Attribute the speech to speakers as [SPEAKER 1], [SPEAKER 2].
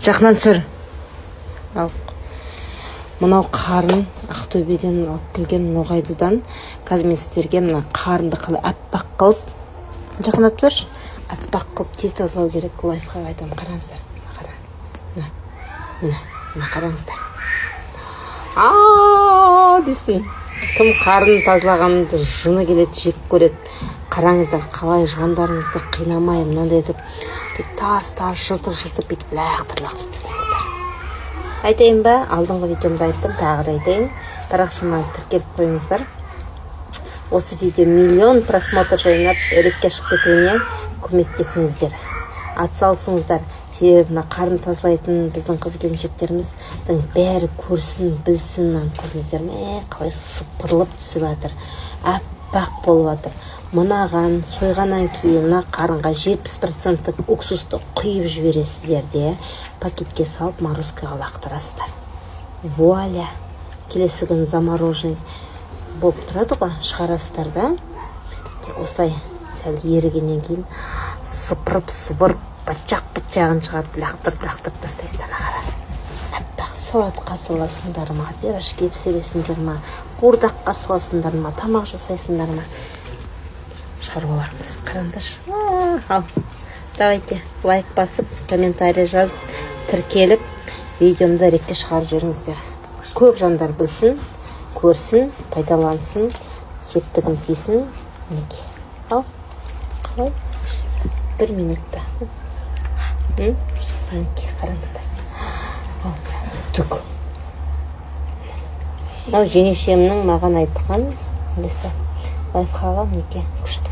[SPEAKER 1] Жақынан түсір. Ал. Мынау қарын Ақтөбеден алып келген Ноғайдыдан. Қазір мен сіздерге мына қарынды қалай аппақ қылып, жақында түсір. Аппақ қылып тез тазалау керек. Лайфхак айтамын. Қараңыздар. Қара. Мына қараңыздар. Дейсің. Кім қарын тазалағанымды жыны келеді, жек көреді. Қараңыздар, қалай жғандарыңызды қинамай, мынандай етіп, тарс-тарс шылтып-шылтып бүйтіп лақтыр-лақтыр тастайсыздар. Айтайын ба? Алдыңғы видеомда айттым, тағы да айтайын. Парақшама тіркеліп қойыңыздар. Осы видео миллион просмотр жайнап, ретке шығып кетуіне көмектесіңіздер. Атсалысыңыздар. Себебі мына қарын тазалайтын біздің қыз-келіншектеріміздің бәрі көрсін, білсін, көрдіңіздер ме? Қалай сыпырылып түсіп жатыр. Аппақ болып жатыр. Мынаған сойғаннан кейін мына қарынға 70% уксусты құйып жібересіздер де, пакетке салып морозкаға лақтырасыздар. Вуаля! Келесі күн замороженный болып тұрады ғой, шығарасыздар да. Осылай сәл ерігеннен кейін сыпырып, бачақ-бачағын шығарып, лақтырып тастайсыздар. Аппақ салатқа саласыңдар ма, пирожки пісіресіңдер ма, қуырдаққа саласыңдар ма, тамақ жасайсыңдар ма. Шаруаларымыз қараңдаршы. Ал, давайте лайк басып, комментарий жазып, тіркеліп, видеомды ретке шығарып жіберіңіздер. Көп жандар білсін, көрсін, пайдалансын, септігім тисін. Ал, қалай? 1 минутта. Қараңыздар. Ал, түк. Мынау жеңешемнің маған айтқан лайфхагы күшті.